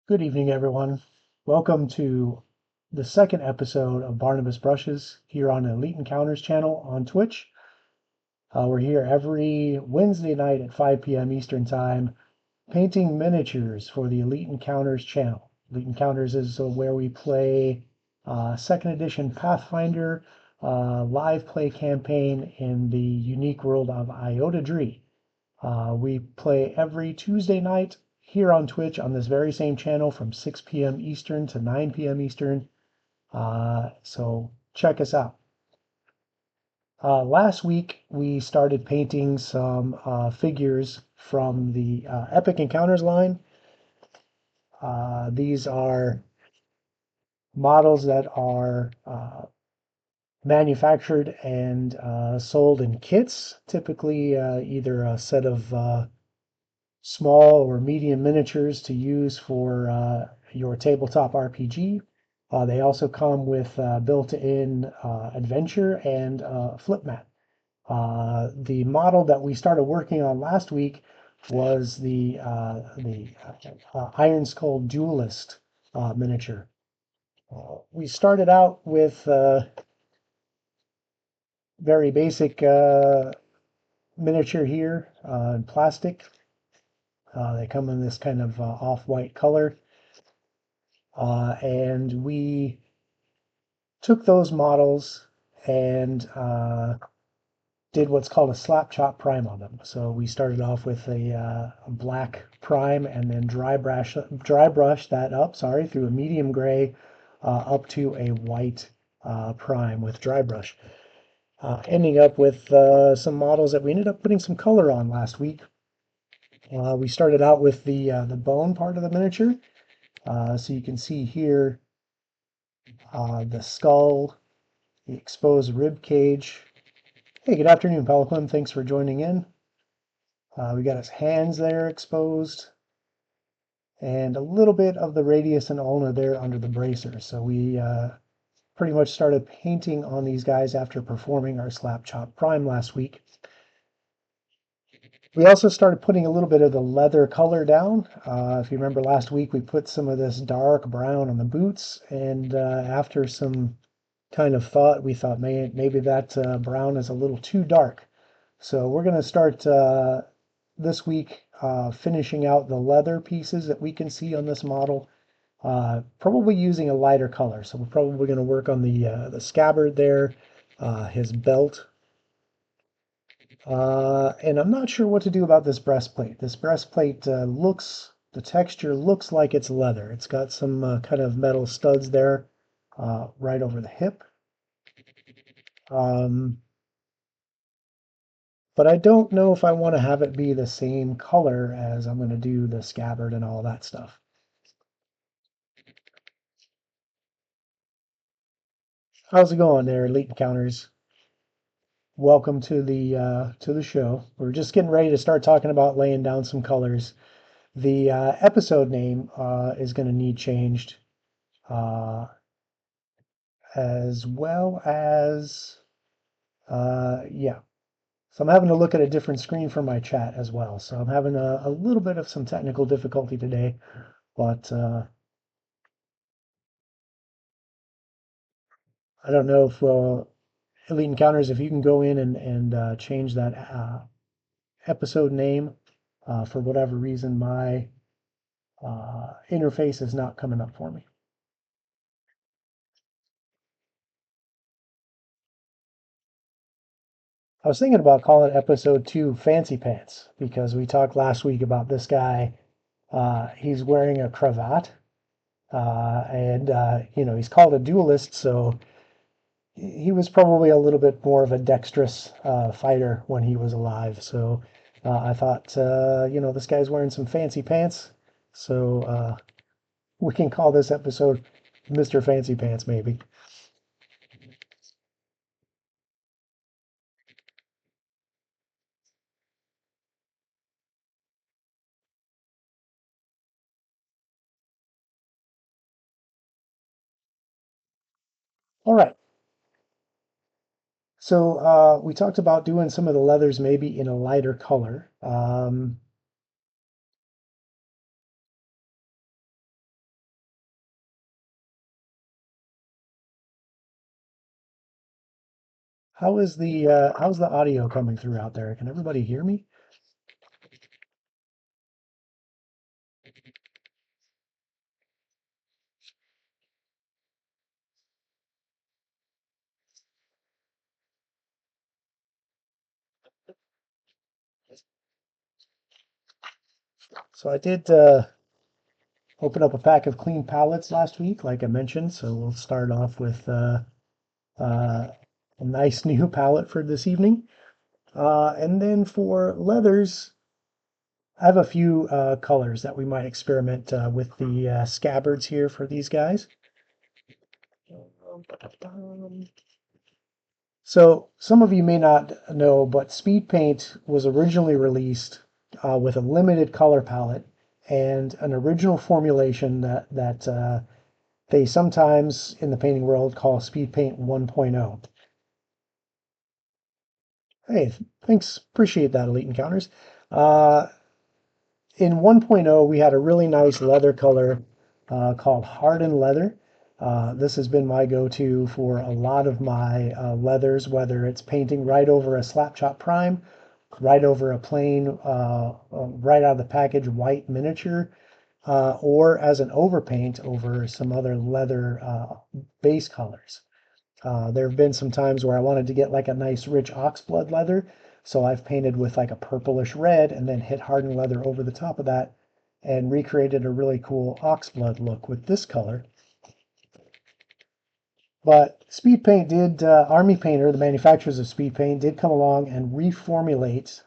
Good evening, everyone. Welcome to the second episode of Barnabas Brushes here on Elite Encounters channel on Twitch. We're here every Wednesday night at 5 p.m. Eastern Time, painting miniatures for the Elite Encounters channel. Elite Encounters is where we play second edition Pathfinder live play campaign in the unique world of Iota Dree. We play every Tuesday night here on Twitch on this very same channel from 6 p.m. Eastern to 9 p.m. Eastern. So check us out. Last week, we started painting some figures from the Epic Encounters line. These are models that are manufactured and sold in kits, typically either a set of small or medium miniatures to use for your tabletop RPG. They also come with built-in adventure and flip mat. The model that we started working on last week was the Iron Skull Duelist miniature. We started out with very basic miniature here in plastic. They come in this kind of off-white color. And we took those models and did what's called a slap chop prime on them. So we started off with a black prime and then dry brush that up, through a medium gray up to a white prime with dry brush. Ending up with some models that we ended up putting some color on last week. We started out with the bone part of the miniature. So you can see here the skull, the exposed rib cage. Hey, good afternoon, Pelican. Thanks for joining in. We got his hands there exposed, and a little bit of the radius and ulna there under the bracer. So we pretty much started painting on these guys after performing our slap chop prime last week. We also started putting a little bit of the leather color down. If you remember last week, we put some of this dark brown on the boots, and after some kind of thought, we thought maybe that brown is a little too dark. So we're going to start this week finishing out the leather pieces that we can see on this model, probably using a lighter color. So we're probably going to work on the scabbard there, his belt. And I'm not sure what to do about this breastplate. This breastplate the texture looks like it's leather. It's got some kind of metal studs there right over the hip. But I don't know if I want to have it be the same color as I'm going to do the scabbard and all that stuff. How's it going there, Elite Encounters? Welcome to the show. We're just getting ready to start talking about laying down some colors. The episode name is going to need changed, as well as yeah. So I'm having to look at a different screen for my chat as well. So I'm having a little bit of some technical difficulty today, but I don't know if Elite Encounters, if you can go in and change that episode name. For whatever reason, my interface is not coming up for me. I was thinking about calling episode 2 Fancy Pants because we talked last week about this guy. He's wearing a cravat, and he's called a duelist, so he was probably a little bit more of a dexterous fighter when he was alive. So I thought, this guy's wearing some fancy pants, so we can call this episode Mr. Fancy Pants, maybe. All right. So we talked about doing some of the leathers maybe in a lighter color. how's the audio coming through out there? Can everybody hear me? So I did open up a pack of clean palettes last week, like I mentioned. So we'll start off with a nice new palette for this evening. And then for leathers, I have a few colors that we might experiment with the scabbards here for these guys. So some of you may not know, but Speed Paint was originally released with a limited color palette and an original formulation that they sometimes in the painting world call Speed Paint 1.0. Hey, thanks. Appreciate that, Elite Encounters. Uh, in 1.0, we had a really nice leather color called Hardened Leather. This has been my go-to for a lot of my leathers, whether it's painting right over a slap chop prime, right over a plain, right out of the package white miniature, or as an overpaint over some other leather base colors. There have been some times where I wanted to get like a nice rich oxblood leather, so I've painted with like a purplish red and then hit hardened leather over the top of that and recreated a really cool oxblood look with this color. But Speed Paint did, Army Painter, the manufacturers of Speed Paint, did come along and reformulate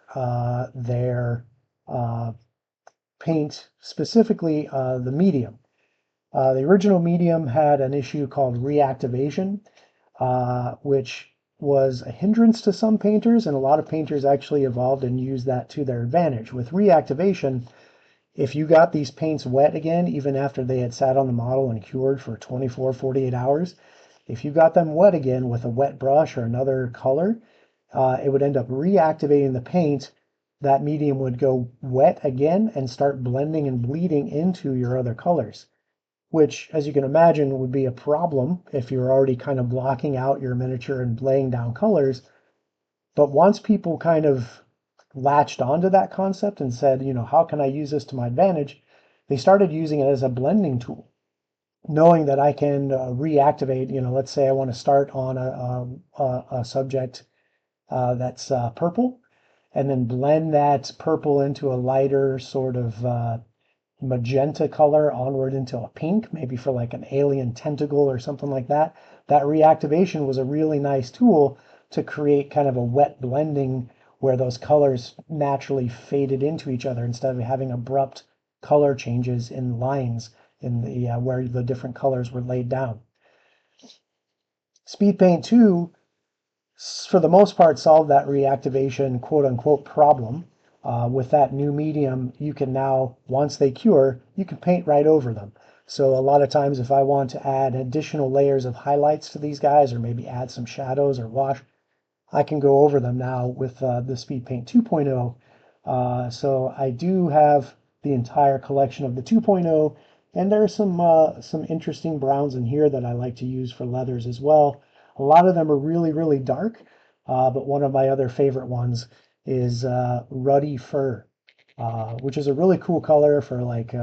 their paint, specifically the medium. The original medium had an issue called reactivation, which was a hindrance to some painters, and a lot of painters actually evolved and used that to their advantage. With reactivation, if you got these paints wet again, even after they had sat on the model and cured for 24, 48 hours, if you got them wet again with a wet brush or another color, it would end up reactivating the paint. That medium would go wet again and start blending and bleeding into your other colors, which, as you can imagine, would be a problem if you're already kind of blocking out your miniature and laying down colors. But once people kind of latched onto that concept and said, you know, how can I use this to my advantage? They started using it as a blending tool, knowing that I can reactivate, you know, let's say I want to start on a subject that's purple and then blend that purple into a lighter sort of magenta color onward into a pink, maybe for like an alien tentacle or something like that. That reactivation was a really nice tool to create kind of a wet blending where those colors naturally faded into each other instead of having abrupt color changes in lines in the where the different colors were laid down. Speed Paint 2, for the most part, solved that reactivation quote unquote problem. With that new medium, you can now, once they cure, you can paint right over them. So a lot of times if I want to add additional layers of highlights to these guys or maybe add some shadows or wash, I can go over them now with the Speed Paint 2.0. So I do have the entire collection of the 2.0, and there are some interesting browns in here that I like to use for leathers as well. A lot of them are really, really dark, but one of my other favorite ones is Ruddy Fur, which is a really cool color for like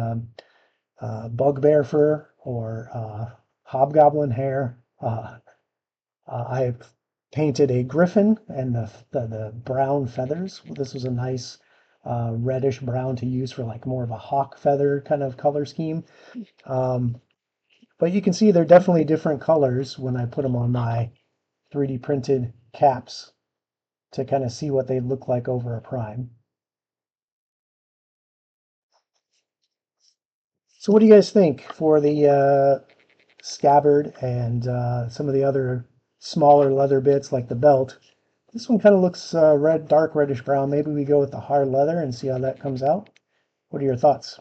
bugbear fur or hobgoblin hair. I've painted a griffin and the brown feathers. This was a nice reddish brown to use for like more of a hawk feather kind of color scheme. Um, but you can see they're definitely different colors when I put them on my 3D printed caps to kind of see what they look like over a prime. So what do you guys think for the scabbard and some of the other smaller leather bits like the belt? This one kind of looks red, dark reddish brown. Maybe we go with the hard leather and see how that comes out. What are your thoughts?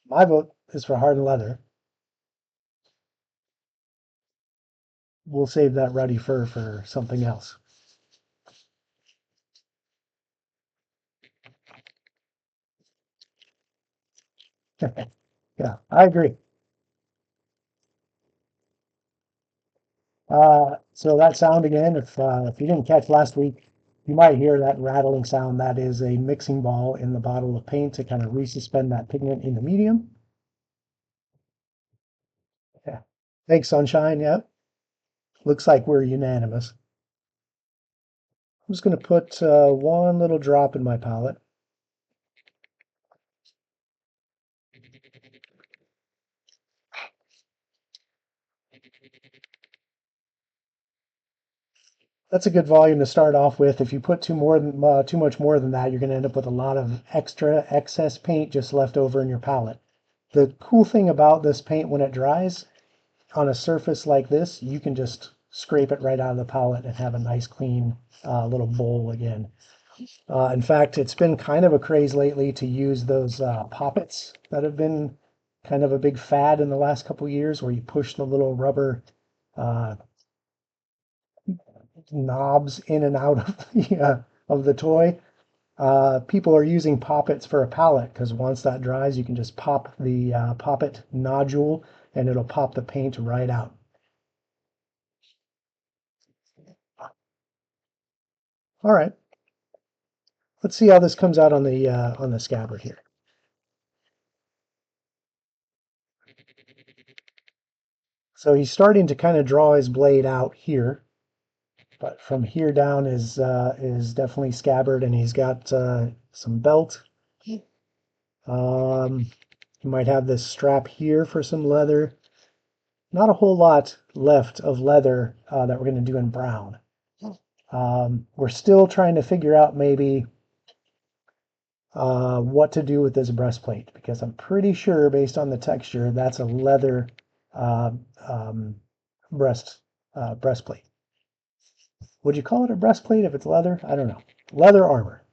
My vote is for hard leather. We'll save that ruddy fur for something else. Yeah, I agree. So that sound again, if you didn't catch last week, you might hear that rattling sound. That is a mixing ball in the bottle of paint to kind of resuspend that pigment in the medium. Yeah. Thanks, sunshine. Yep. Looks like we're unanimous. I'm just going to put one little drop in my palette. That's a good volume to start off with. If you put too much more than that, you're going to end up with a lot of extra excess paint just left over in your palette. The cool thing about this paint when it dries on a surface like this, you can just scrape it right out of the palette and have a nice clean little bowl again. In fact, it's been kind of a craze lately to use those poppets that have been kind of a big fad in the last couple years, where you push the little rubber uh, knobs in and out of the toy. People are using poppets for a palette because once that dries, you can just pop the poppet nodule and it'll pop the paint right out. All right, let's see how this comes out on the scabbard here. So he's starting to kind of draw his blade out here, but from here down is definitely scabbard, and he's got some belt. Um, he might have this strap here for some leather. Not a whole lot left of leather that we're going to do in brown. We're still trying to figure out maybe what to do with this breastplate because I'm pretty sure, based on the texture, that's a leather uh, um, breast breastplate. Would you call it a breastplate if it's leather? I don't know. Leather armor.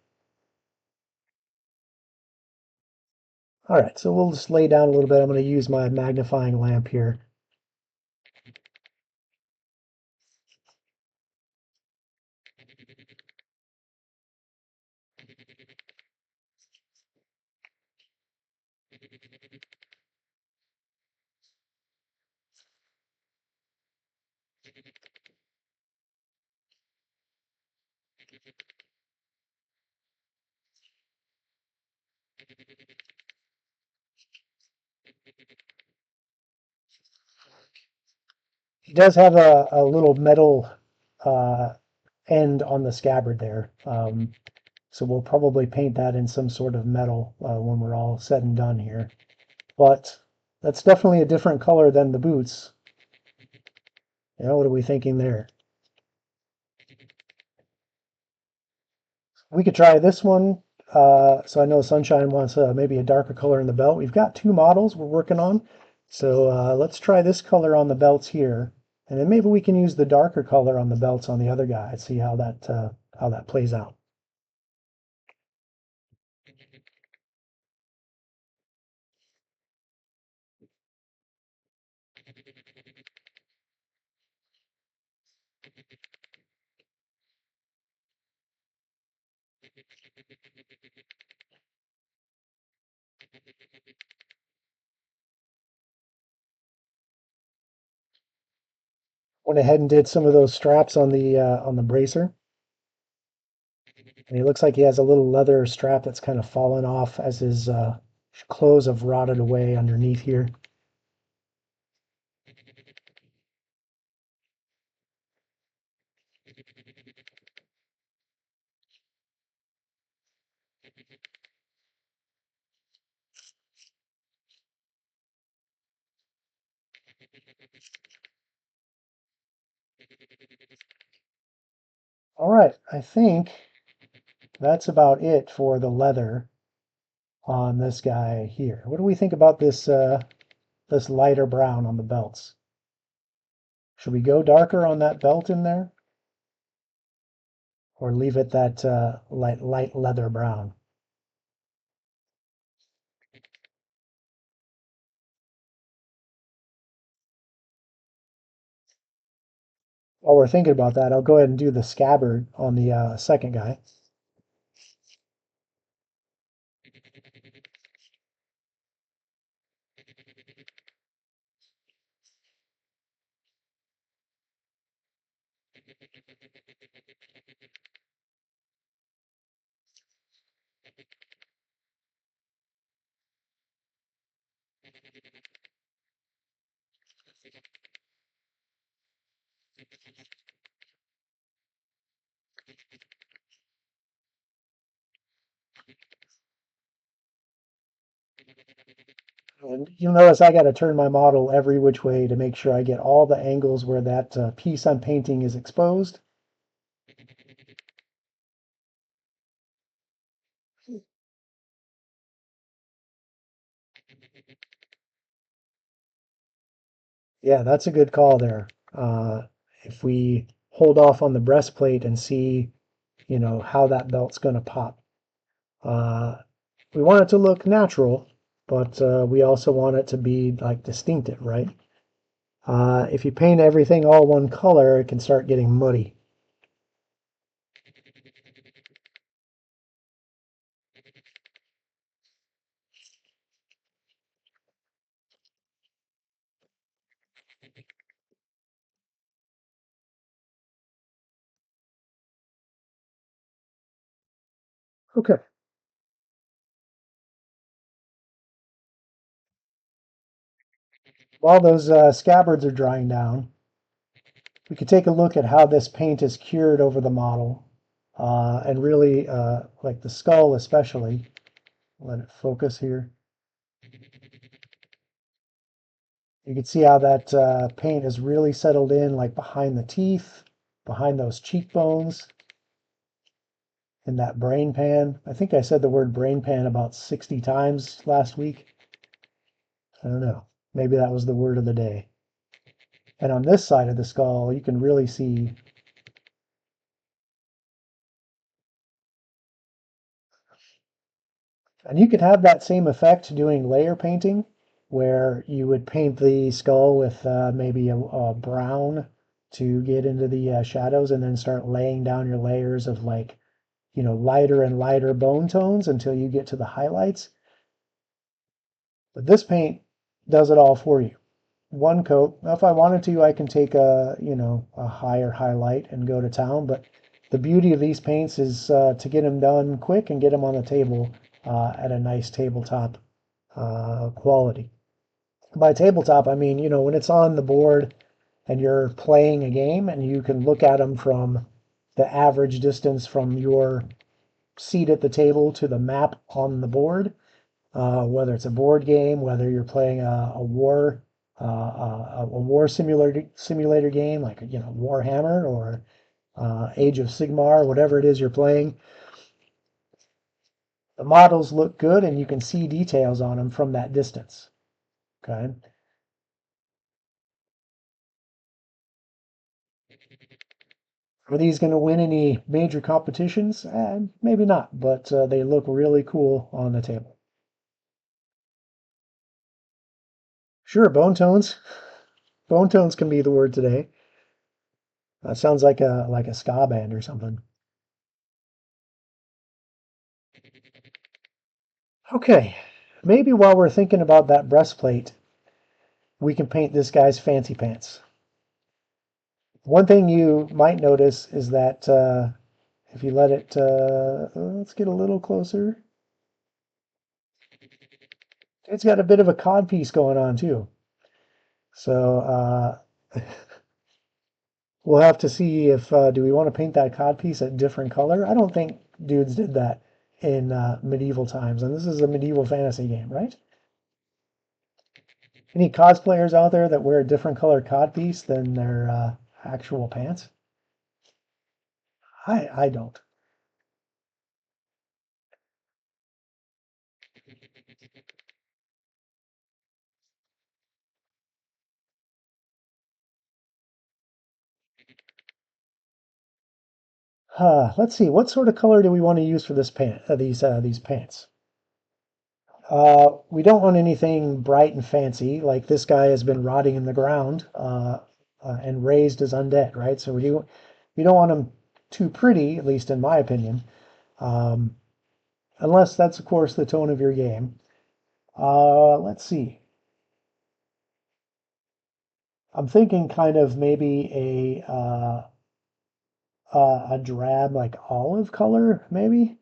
All right, so we'll just lay down a little bit. I'm going to use my magnifying lamp here. He does have a little metal uh, end on the scabbard there. So we'll probably paint that in some sort of metal when we're all said and done here. But that's definitely a different color than the boots. You know, what are we thinking there? We could try this one. So I know Sunshine wants maybe a darker color in the belt. We've got two models we're working on. So let's try this color on the belts here. And then maybe we can use the darker color on the belts on the other guy and see how that plays out. Went ahead and did some of those straps on the bracer. And he looks like he has a little leather strap that's kind of fallen off as his clothes have rotted away underneath here. All right, I think that's about it for the leather on this guy here. What do we think about this lighter brown on the belts? Should we go darker on that belt in there, or leave it that light leather brown? While we're thinking about that, I'll go ahead and do the scabbard on the second guy. And you'll notice I got to turn my model every which way to make sure I get all the angles where that piece I'm painting is exposed. Yeah, that's a good call there. If we hold off on the breastplate and see, how that belt's going to pop. Uh, we want it to look natural, but we also want it to be like distinctive, right? If you paint everything all one color, it can start getting muddy. Okay, while those scabbards are drying down, we could take a look at how this paint is cured over the model, and really like the skull especially. Let it focus here. You can see how that paint is really settled in, like behind the teeth, behind those cheekbones, in that brain pan. I think I said the word brain pan about 60 times last week. I don't know. Maybe that was the word of the day. And on this side of the skull, you can really see. And you could have that same effect doing layer painting, where you would paint the skull with maybe a brown to get into the shadows and then start laying down your layers of like, lighter and lighter bone tones until you get to the highlights. But this paint does it all for you. One coat. Now, if I wanted to, I can take a higher highlight and go to town. But the beauty of these paints is to get them done quick and get them on the table at a nice tabletop quality. By tabletop, I mean, when it's on the board and you're playing a game and you can look at them from the average distance from your seat at the table to the map on the board, whether it's a board game, whether you're playing a war simulator game like Warhammer or Age of Sigmar, whatever it is you're playing. The models look good and you can see details on them from that distance. Okay. Are these going to win any major competitions? Maybe not, but they look really cool on the table. Sure, bone tones. Bone tones can be the word today. That sounds like a ska band or something. Okay, maybe while we're thinking about that breastplate, we can paint this guy's fancy pants. One thing you might notice is that if you let it, let's get a little closer. It's got a bit of a cod piece going on too. So we'll have to see if do we want to paint that cod piece a different color. I don't think dudes did that in medieval times, and this is a medieval fantasy game, right? Any cosplayers out there that wear a different color cod piece than their actual pants? I don't. Let's see. What sort of color do we want to use for this pant? These pants. We don't want anything bright and fancy. Like this guy has been rotting in the ground and raised as undead, right? So we don't want him too pretty, at least in my opinion. Um, unless that's of course the tone of your game. Let's see. I'm thinking kind of maybe a a drab, like olive color, maybe.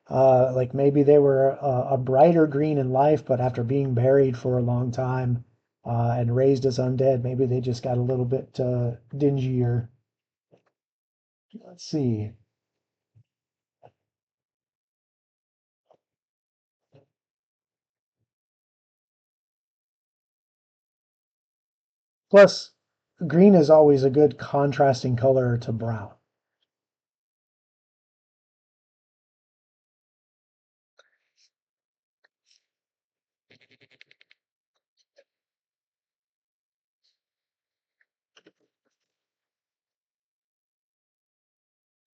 Like maybe they were a brighter green in life, but after being buried for a long time and raised as undead, maybe they just got a little bit dingier. Let's see. Plus, green is always a good contrasting color to brown.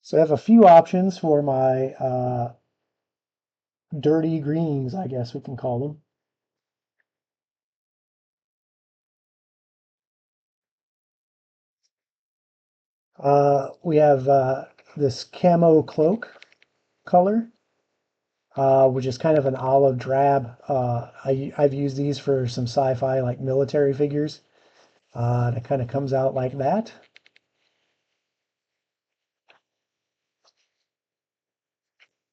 So I have a few options for my dirty greens, I guess we can call them. We have this camo cloak color, which is kind of an olive drab. I've used these for some sci-fi, like military figures. And it kind of comes out like that.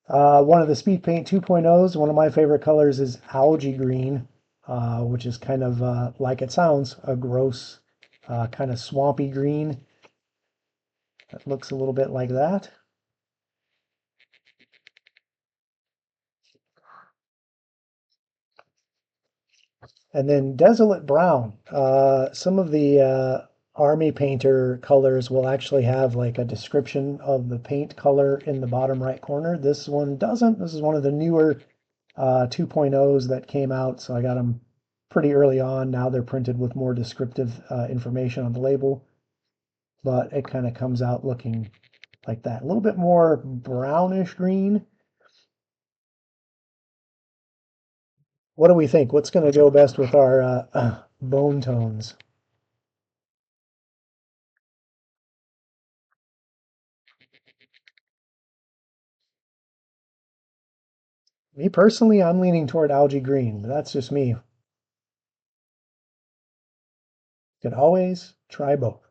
One of the Speed Paint 2.0s, one of my favorite colors is algae green, which is kind of like it sounds, a gross, kind of swampy green. That looks a little bit like that. And then Desolate Brown. Some of the Army Painter colors will actually have like a description of the paint color in the bottom right corner. This one doesn't. This is one of the newer 2.0s that came out, so I got them pretty early on. Now they're printed with more descriptive information on the label, but it kind of comes out looking like that. A little bit more brownish green. What do we think? What's going to go best with our bone tones? Me personally, I'm leaning toward algae green, but that's just me. Could always try both.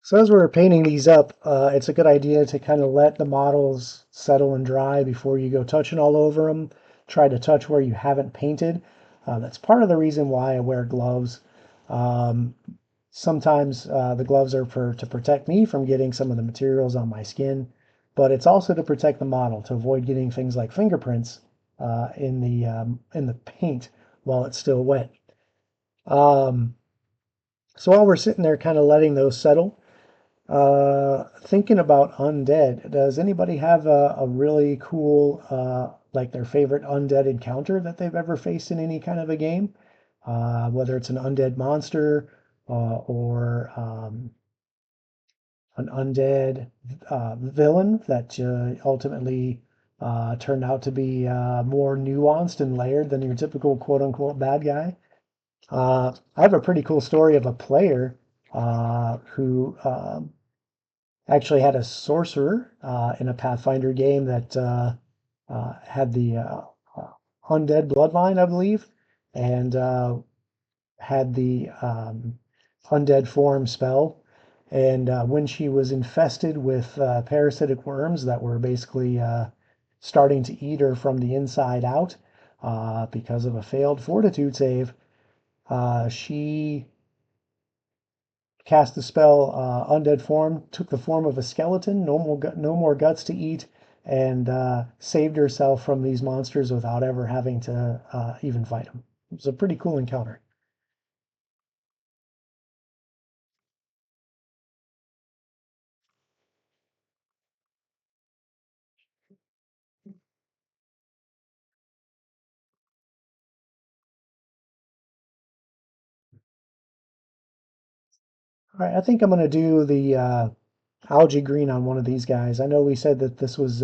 So as we're painting these up, it's a good idea to kind of let the models settle and dry before you go touching all over them. Try to touch where you haven't painted. That's part of the reason why I wear gloves. Um, Sometimes the gloves are to protect me from getting some of the materials on my skin, but it's also to protect the model to avoid getting things like fingerprints in the paint while it's still wet. Um, so while we're sitting there, kind of letting those settle, thinking about undead, does anybody have a really cool, like their favorite undead encounter that they've ever faced in any kind of a game? Whether it's an undead monster or an undead villain that ultimately turned out to be more nuanced and layered than your typical quote unquote bad guy. I have a pretty cool story of a player who actually had a sorcerer in a Pathfinder game that had the undead bloodline, I believe, and had the undead form spell. And when she was infested with parasitic worms that were basically starting to eat her from the inside out because of a failed fortitude save, she cast the spell undead form, took the form of a skeleton, no more guts to eat, and saved herself from these monsters without ever having to even fight them. It was a pretty cool encounter. All right, I think I'm going to do the algae green on one of these guys. I know we said that this was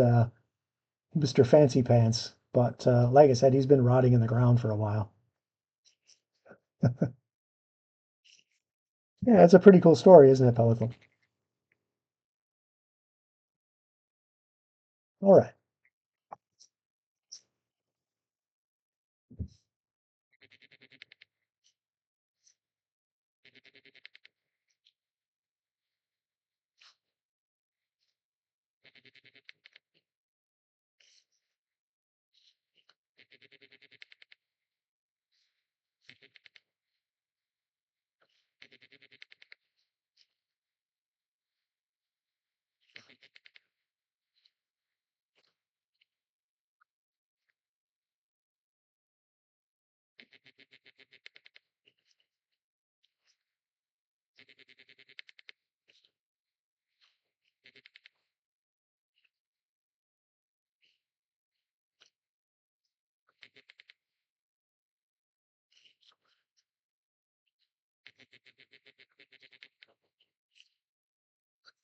Mr. Fancy Pants, but like I said, he's been rotting in the ground for a while. Yeah, it's a pretty cool story, isn't it, Pelican? All right.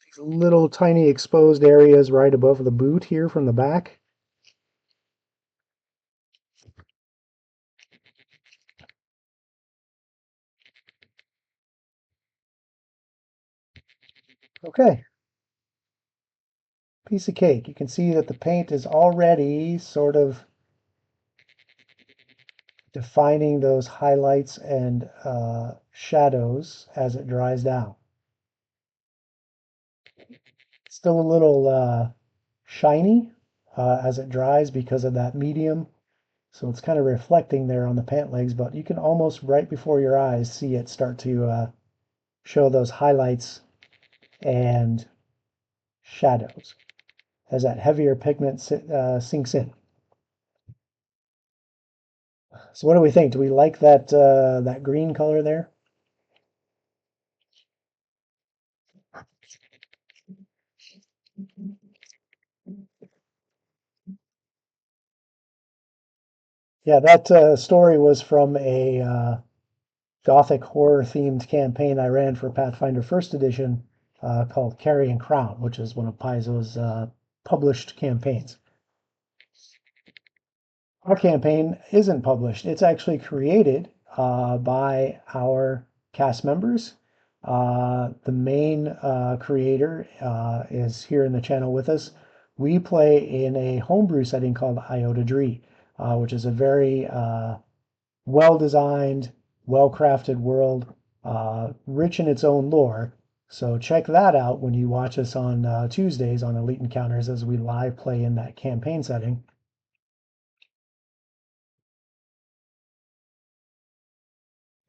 These little tiny exposed areas right above the boot here from the back. Okay, piece of cake. You can see that the paint is already sort of defining those highlights and shadows as it dries down. Still a little shiny as it dries because of that medium. So it's kind of reflecting there on the pant legs, but you can almost right before your eyes see it start to show those highlights and shadows as that heavier pigment sinks in. So what do we think? Do we like that green color there? Yeah, that story was from a Gothic horror themed campaign I ran for Pathfinder First Edition called Carrying Crown, which is one of Paizo's published campaigns. Our campaign isn't published. It's actually created by our cast members. The main creator is here in the channel with us. We play in a homebrew setting called Iota Dree, which is a very well designed, well crafted world, rich in its own lore. So check that out when you watch us on Tuesdays on Elite Encounters as we live play in that campaign setting.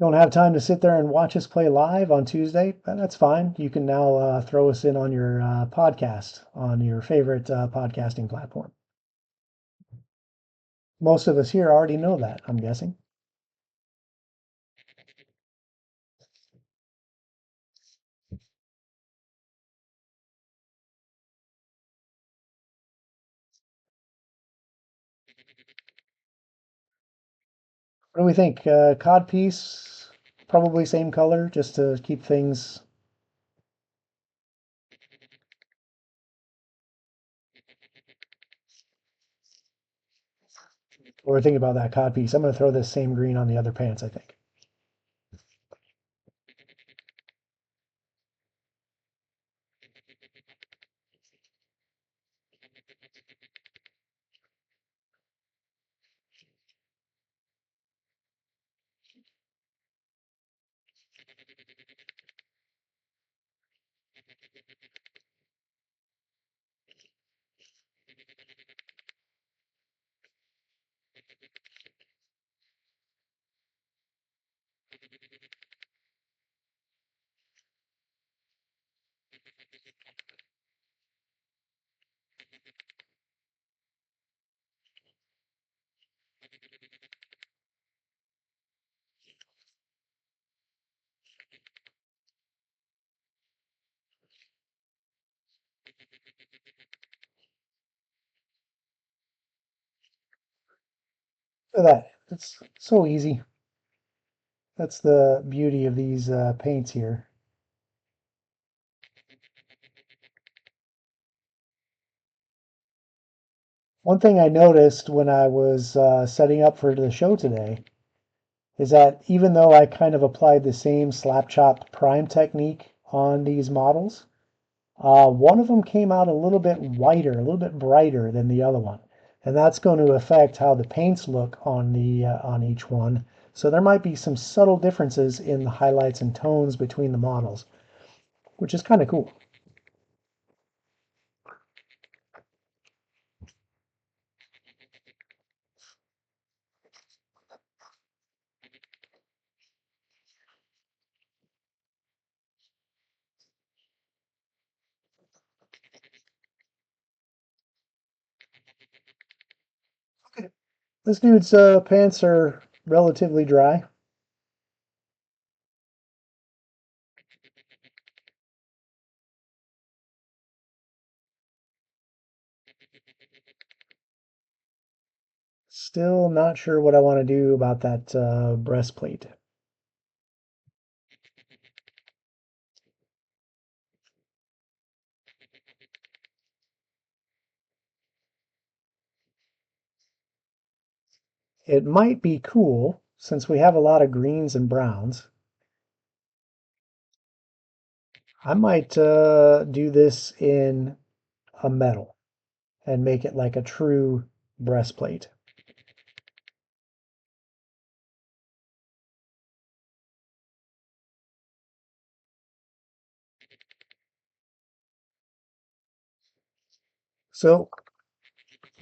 Don't have time to sit there and watch us play live on Tuesday, that's fine. You can now throw us in on your podcast on your favorite podcasting platform. Most of us here already know that, I'm guessing. What do we think? Cod piece, probably same color, just to keep things. What we're thinking about that cod piece. I'm going to throw this same green on the other pants, I think. Look at that. It's so easy. That's the beauty of these paints here. One thing I noticed when I was setting up for the show today is that even though I kind of applied the same slap chop prime technique on these models, one of them came out a little bit whiter, a little bit brighter than the other one. And that's going to affect how the paints look on the on each one. So there might be some subtle differences in the highlights and tones between the models, which is kind of cool. This dude's pants are relatively dry. Still not sure what I want to do about that breastplate. It might be cool since we have a lot of greens and browns. I might do this in a metal and make it like a true breastplate. So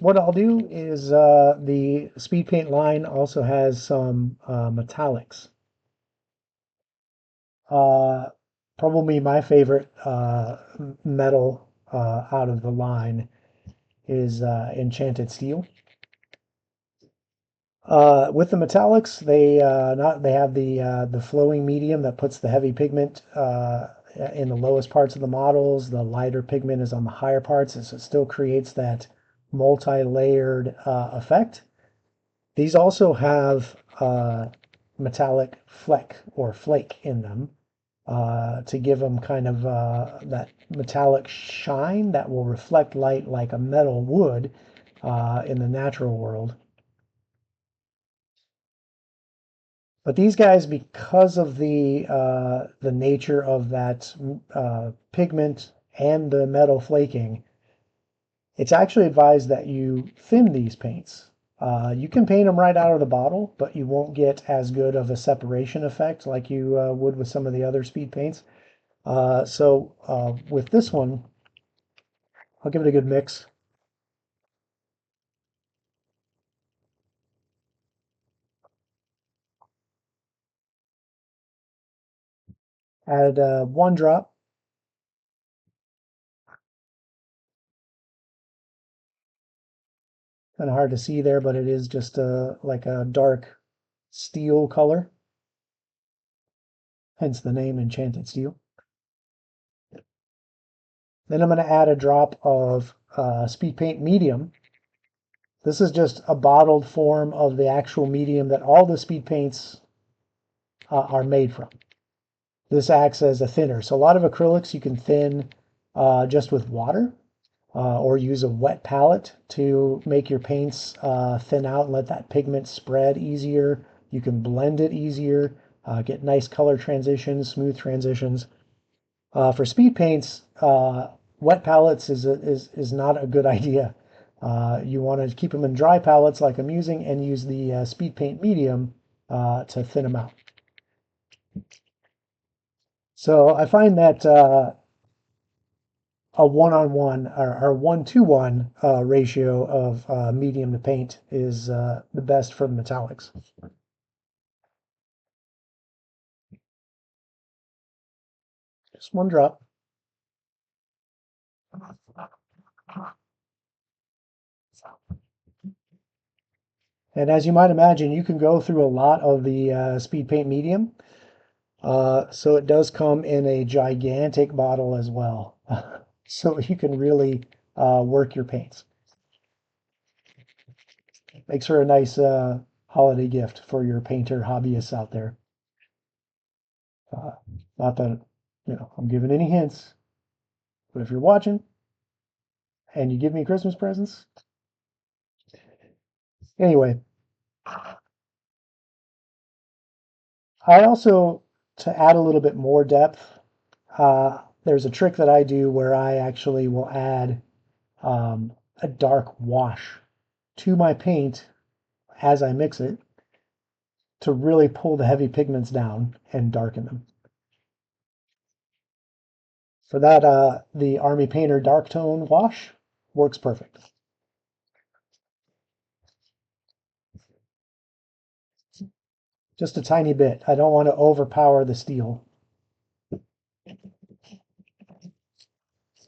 what I'll do is the speed paint line also has some metallics. Uh, Probably my favorite metal out of the line is enchanted steel. With the metallics, they have the flowing medium that puts the heavy pigment in the lowest parts of the models. The lighter pigment is on the higher parts, so it still creates that multi-layered effect. These also have metallic fleck or flake in them to give them kind of that metallic shine that will reflect light like a metal would in the natural world. But these guys, because of the nature of that pigment and the metal flaking, it's actually advised that you thin these paints. You can paint them right out of the bottle, but you won't get as good of a separation effect like you would with some of the other speed paints. So with this one, I'll give it a good mix. Add one drop. Kind of hard to see there, but it is just like a dark steel color, hence the name Enchanted Steel. Then I'm going to add a drop of speed paint medium. This is just a bottled form of the actual medium that all the speed paints are made from. This acts as a thinner. So a lot of acrylics you can thin just with water or use a wet palette to make your paints thin out and let that pigment spread easier. You can blend it easier, get nice color transitions, smooth transitions. For speed paints, wet palettes is not a good idea. You want to keep them in dry palettes like I'm using and use the speed paint medium to thin them out. So I find that a one-on-one or one-to-one ratio of medium to paint is the best for the metallics. Just one drop. And as you might imagine, you can go through a lot of the speed paint medium. So it does come in a gigantic bottle as well. So you can really work your paints. Makes for a nice holiday gift for your painter hobbyists out there. Uh, Not that, I'm giving any hints, but if you're watching and you give me Christmas presents, Anyway, I also, to add a little bit more depth, there's a trick that I do where I actually will add a dark wash to my paint as I mix it to really pull the heavy pigments down and darken them. For that, the Army Painter Dark Tone Wash works perfect. Just a tiny bit. I don't want to overpower the steel.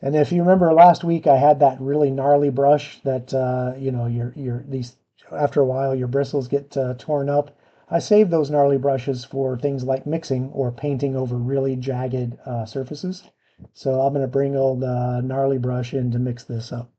And if you remember last week, I had that really gnarly brush that your these after a while your bristles get torn up. I save those gnarly brushes for things like mixing or painting over really jagged surfaces. So I'm going to bring old gnarly brush in to mix this up.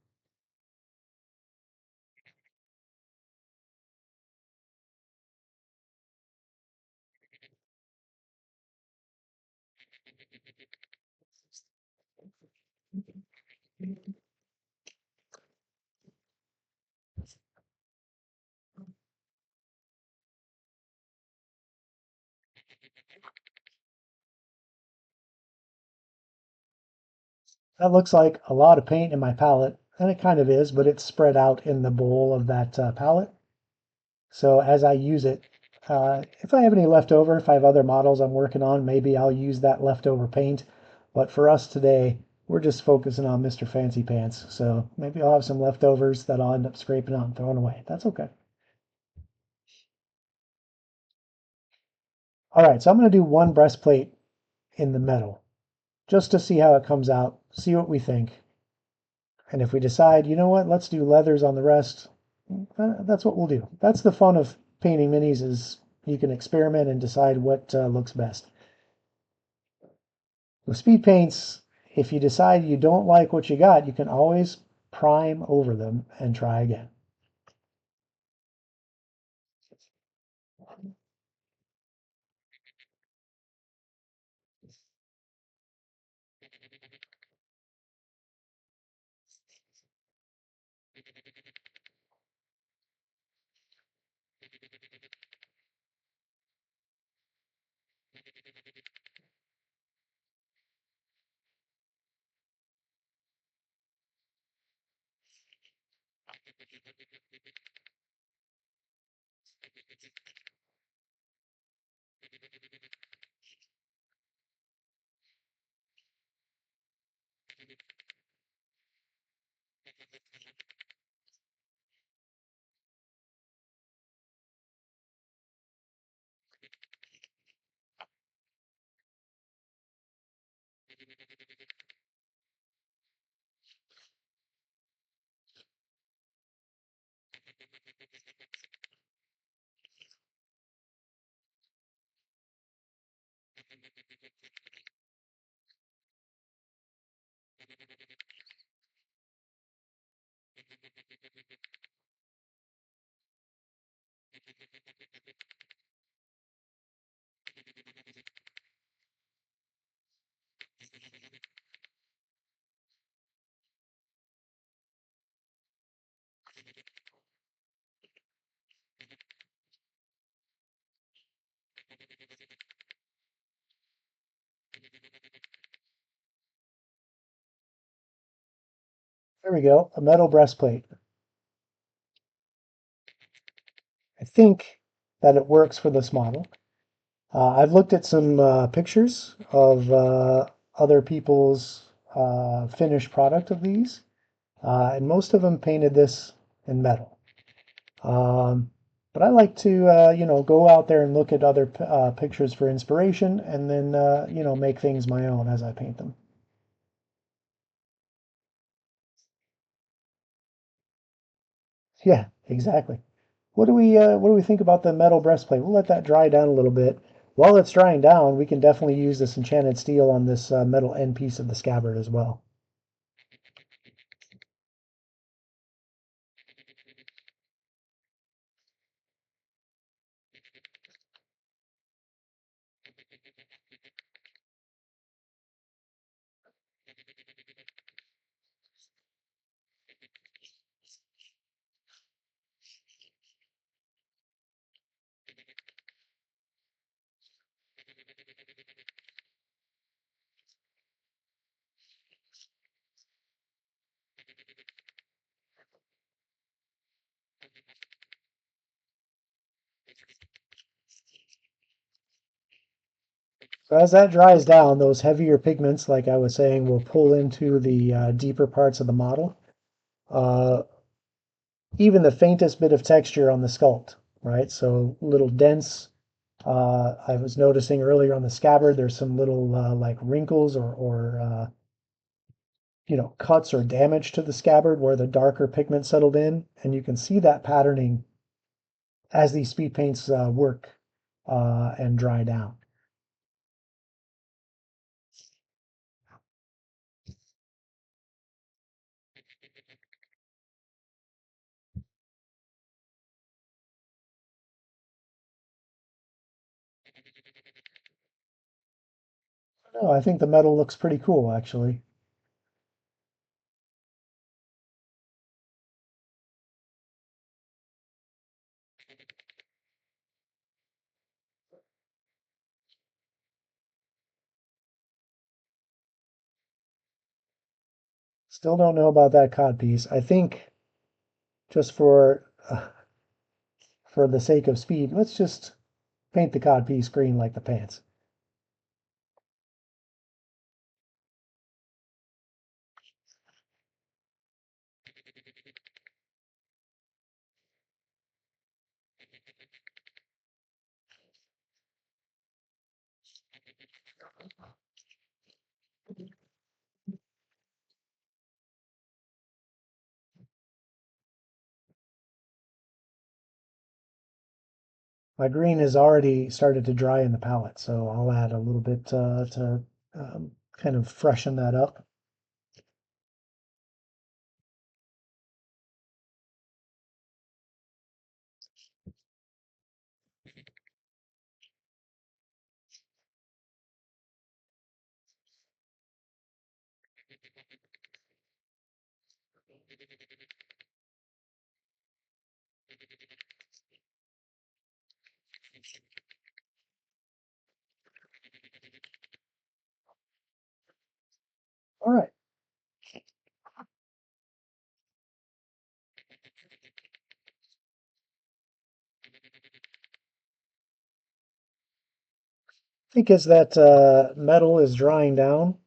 That looks like a lot of paint in my palette, and it kind of is, but it's spread out in the bowl of that palette. So as I use it, if I have any leftover, if I have other models I'm working on, maybe I'll use that leftover paint. But for us today, we're just focusing on Mr. Fancy Pants. So maybe I'll have some leftovers that I'll end up scraping out and throwing away. That's okay. All right, so I'm going to do one breastplate in the metal just to see how it comes out, see what we think. And if we decide, you know what, let's do leathers on the rest, that's what we'll do. That's the fun of painting minis is you can experiment and decide what looks best. With speed paints, if you decide you don't like what you got, you can always prime over them and try again. There we go, a metal breastplate. I think that it works for this model. I've looked at some pictures of other people's finished product of these, and most of them painted this in metal. Um, but I like to, go out there and look at other pictures for inspiration, and then, make things my own as I paint them. Yeah, exactly. What do we think about the metal breastplate? We'll let that dry down a little bit. While it's drying down, we can definitely use this enchanted steel on this metal end piece of the scabbard as well. So as that dries down, those heavier pigments, like I was saying, will pull into the deeper parts of the model. Uh, Even the faintest bit of texture on the sculpt, right? So little dents. I was noticing earlier on the scabbard, there's some little like wrinkles or cuts or damage to the scabbard where the darker pigment settled in, and you can see that patterning as these speed paints work and dry down. Oh, I think the metal looks pretty cool, actually. Still don't know about that cod piece. I think just for the sake of speed, let's just paint the cod piece green like the pants. My green has already started to dry in the palette, so I'll add a little bit to kind of freshen that up. All right. I think as that metal is drying down,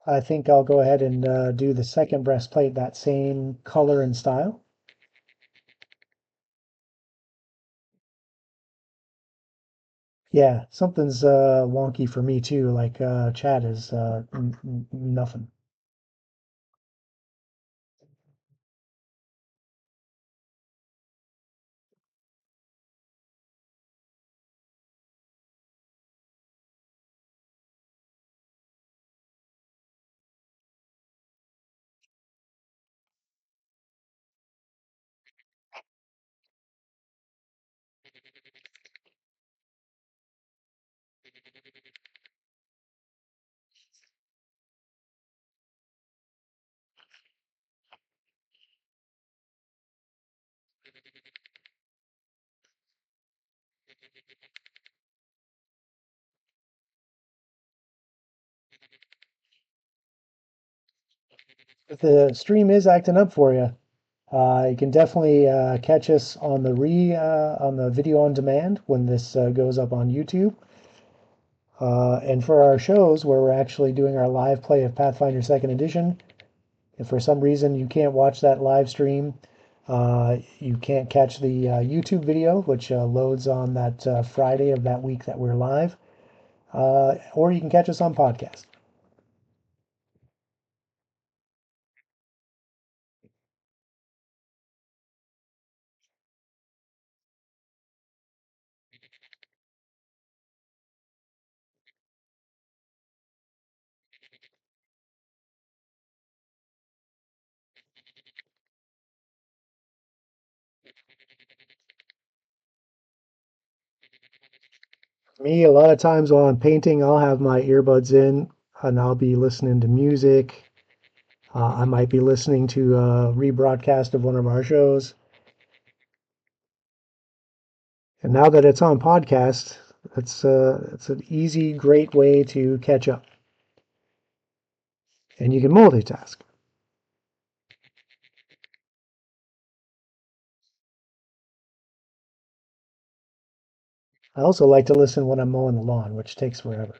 I think I'll go ahead and do the second breastplate that same color and style. Yeah, something's wonky for me too. Like chat is nothing. If the stream is acting up for you, you can definitely catch us on on the video on demand when this goes up on YouTube. And for our shows where we're actually doing our live play of Pathfinder Second Edition, if for some reason you can't watch that live stream, you can't catch the YouTube video, which loads on that Friday of that week that we're live, or you can catch us on podcast. Me, a lot of times while I'm painting, I'll have my earbuds in and I'll be listening to music. I might be listening to a rebroadcast of one of our shows. And now that it's on podcast, It's an easy, great way to catch up, and you can multitask. I also like to listen when I'm mowing the lawn, which takes forever.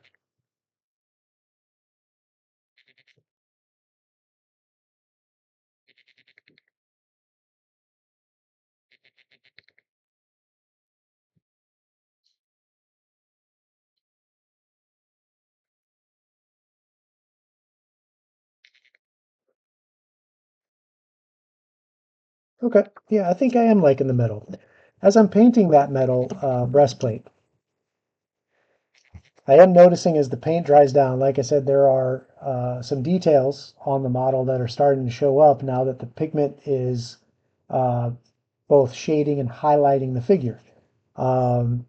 Okay, yeah, I think I am liking the metal. As I'm painting that metal breastplate, I am noticing as the paint dries down, like I said, there are some details on the model that are starting to show up now that the pigment is uh, both shading and highlighting the figure. Um,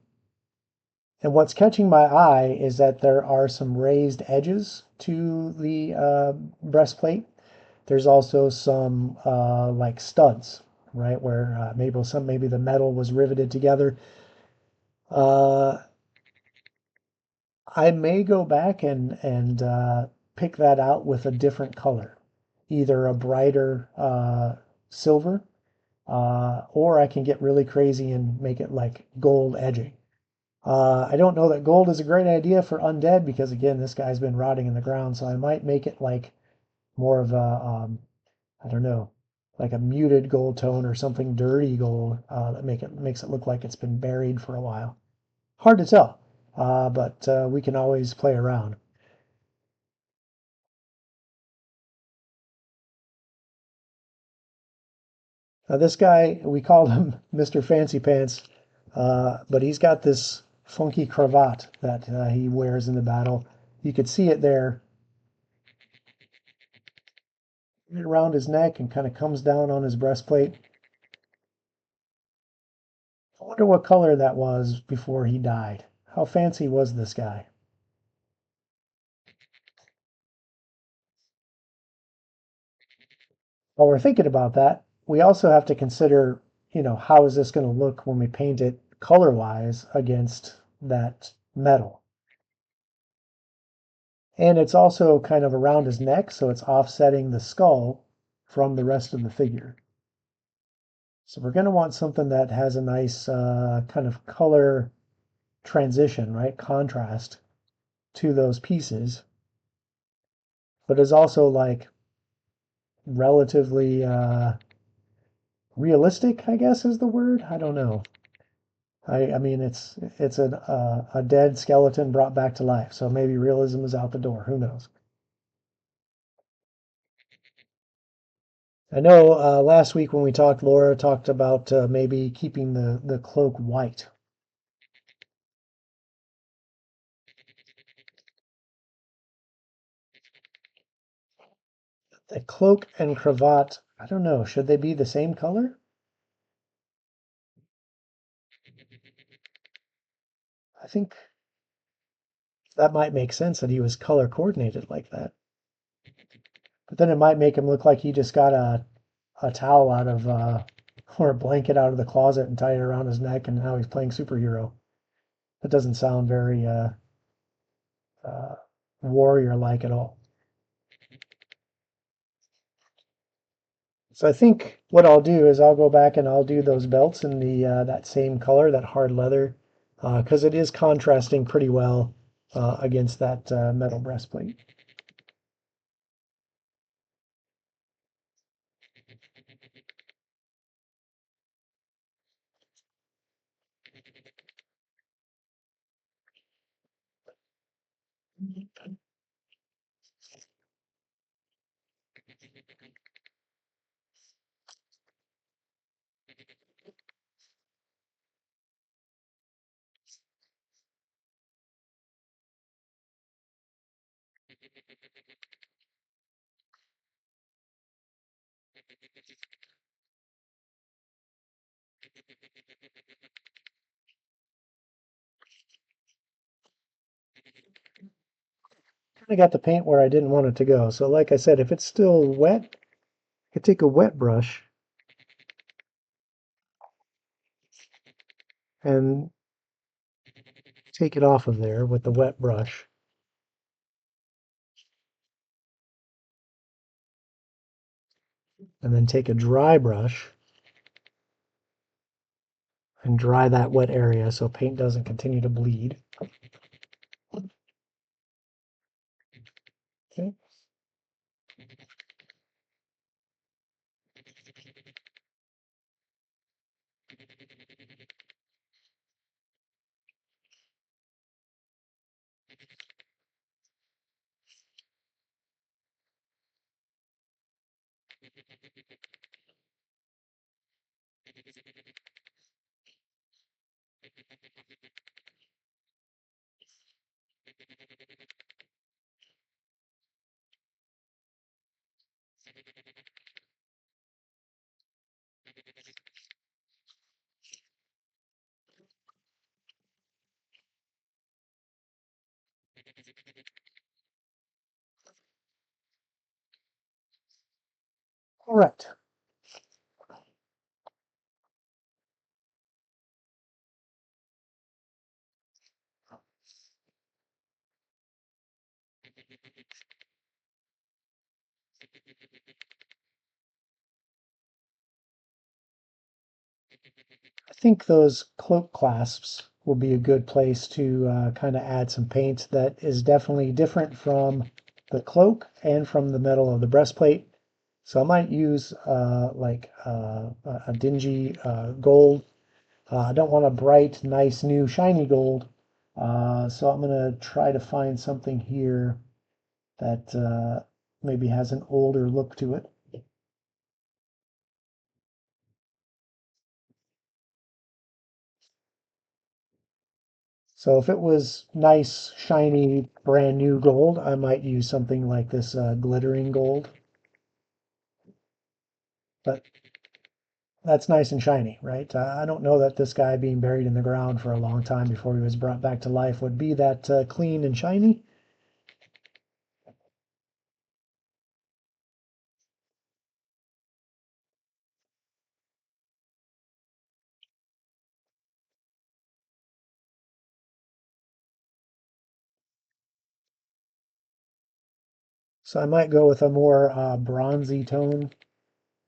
and what's catching my eye is that there are some raised edges to the breastplate. There's also some like studs, right, where maybe the metal was riveted together. Uh, I may go back and pick that out with a different color, either a brighter silver, or I can get really crazy and make it like gold edging. I don't know that gold is a great idea for undead because again, this guy's been rotting in the ground, so I might make it like more of a I don't know, like a muted gold tone or something dirty gold that makes it look like it's been buried for a while. Hard to tell, but we can always play around. This guy, we called him Mr. Fancy Pants, but he's got this funky cravat that he wears in the battle. You could see it there around his neck and kind of comes down on his breastplate. I wonder what color that was before he died. How fancy was this guy? While we're thinking about that, we also have to consider, how is this going to look when we paint it color wise against that metal? And it's also kind of around his neck, so it's offsetting the skull from the rest of the figure. So we're going to want something that has a nice kind of color transition, right? Contrast to those pieces, but is also like relatively realistic, I guess is the word. I don't know. I mean, it's a dead skeleton brought back to life, so maybe realism is out the door. Who knows? I know last week when we talked, Laura talked about maybe keeping the cloak white. The cloak and cravat, I don't know, should they be the same color? I think that might make sense that he was color coordinated like that. But then it might make him look like he just got a towel out of or a blanket out of the closet and tied it around his neck, and now he's playing superhero. That doesn't sound very uh, warrior like at all. So I think what I'll do is I'll go back and I'll do those belts in the that same color, that hard leather, because it is contrasting pretty well against that metal breastplate. I got the paint where I didn't want it to go. So like I said, if it's still wet, I could take a wet brush and take it off of there with the wet brush. And then take a dry brush and dry that wet area so paint doesn't continue to bleed. Okay. Correct. I think those cloak clasps will be a good place to kind of add some paint that is definitely different from the cloak and from the metal of the breastplate. So I might use a dingy gold. I don't want a bright, nice, new, shiny gold. So I'm going to try to find something here that maybe has an older look to it. So if it was nice, shiny, brand new gold, I might use something like this glittering gold. But that's nice and shiny, right? I don't know that this guy being buried in the ground for a long time before he was brought back to life would be that clean and shiny. So I might go with a more bronzy tone.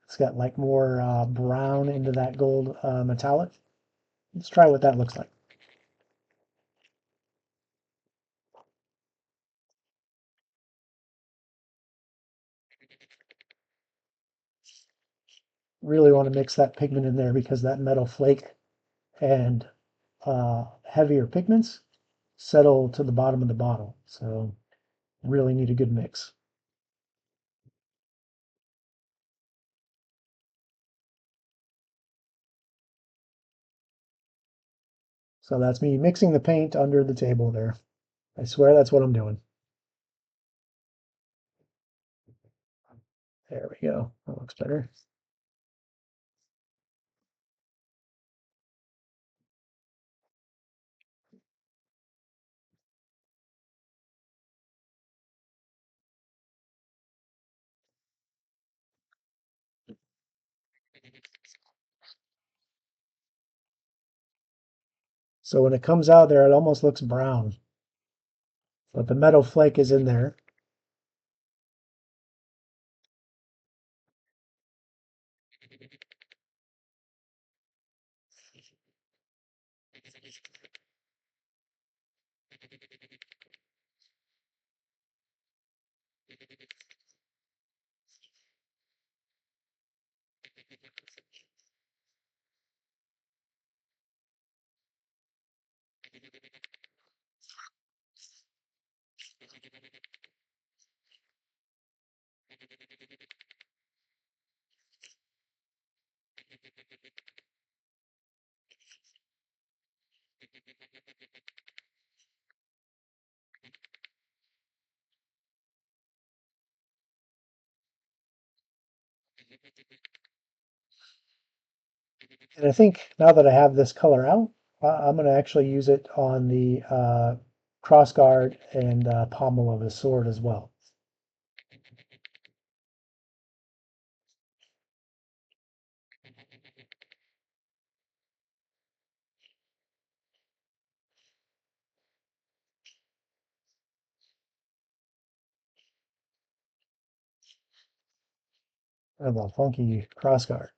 It's got like more brown into that gold metallic. Let's try what that looks like. Really want to mix that pigment in there because that metal flake and heavier pigments settle to the bottom of the bottle. So really need a good mix. So that's me mixing the paint under the table there. I swear that's what I'm doing. There we go. That looks better. So when it comes out there, it almost looks brown, but the metal flake is in there. And I think now that I have this color out, I'm going to actually use it on the crossguard and pommel of his sword as well. of a funky crossguard.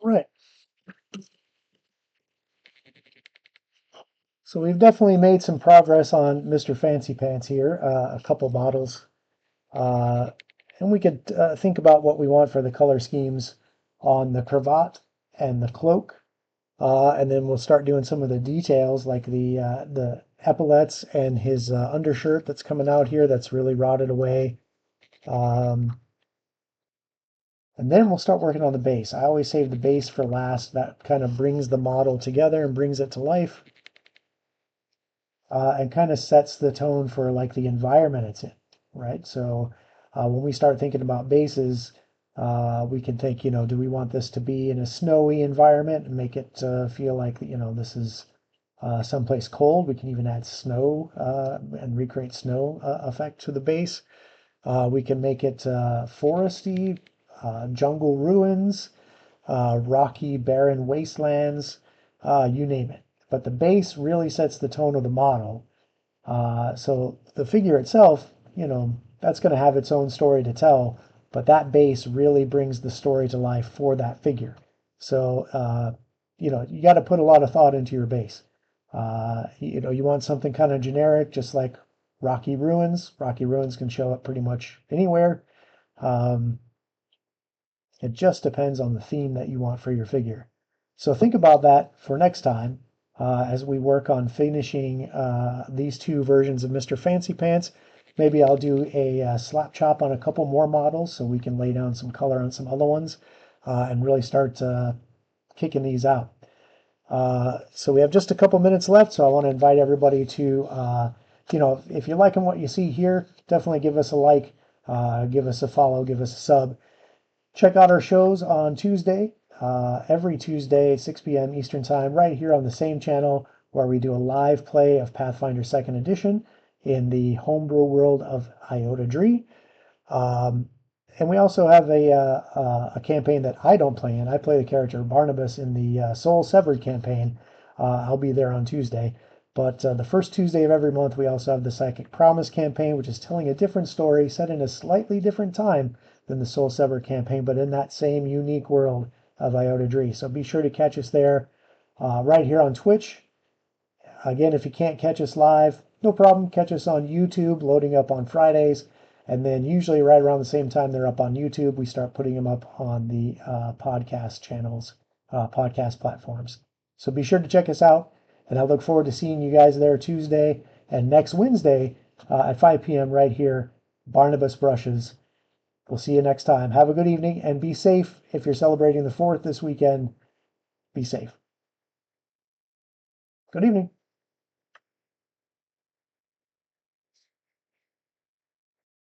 Right. So we've definitely made some progress on Mr. Fancy Pants here, a couple models. Uh, and we could think about what we want for the color schemes on the cravat and the cloak. And then we'll start doing some of the details like the epaulets and his undershirt that's coming out here that's really rotted away. Um, and then we'll start working on the base. I always save the base for last. That kind of brings the model together and brings it to life. And kind of sets the tone for like the environment it's in, right? So when we start thinking about bases, we can think, do we want this to be in a snowy environment and make it feel like, this is someplace cold? We can even add snow and recreate snow effect to the base. We can make it foresty, jungle ruins, rocky, barren wastelands, you name it. But the base really sets the tone of the model. So the figure itself, that's going to have its own story to tell, but that base really brings the story to life for that figure. So, you got to put a lot of thought into your base. You want something kind of generic, just like Rocky Ruins. Rocky Ruins can show up pretty much anywhere. Um, it just depends on the theme that you want for your figure. So think about that for next time as we work on finishing these two versions of Mr. Fancy Pants. Maybe I'll do a slap chop on a couple more models so we can lay down some color on some other ones and really start kicking these out. So we have just a couple minutes left, so I want to invite everybody to, if you're liking what you see here, definitely give us a like, give us a follow, give us a sub. Check out our shows on Tuesday, every Tuesday, 6 p.m. Eastern Time, right here on the same channel where we do a live play of Pathfinder 2nd Edition in the homebrew world of Iota Dree. And we also have a campaign that I don't play in. I play the character Barnabas in the Soul Severed campaign. I'll be there on Tuesday. But the first Tuesday of every month, we also have the Psychic Promise campaign, which is telling a different story set in a slightly different time than the Soul Severed campaign, but in that same unique world of Iota Dree. So be sure to catch us there right here on Twitch. Again, if you can't catch us live, no problem. Catch us on YouTube, loading up on Fridays. And then usually right around the same time they're up on YouTube, we start putting them up on the podcast channels, podcast platforms. So be sure to check us out. And I look forward to seeing you guys there Tuesday and next Wednesday at 5 p.m. right here, Barnabas Brushes. We'll see you next time. Have a good evening and be safe. If you're celebrating the 4th this weekend, be safe. Good evening.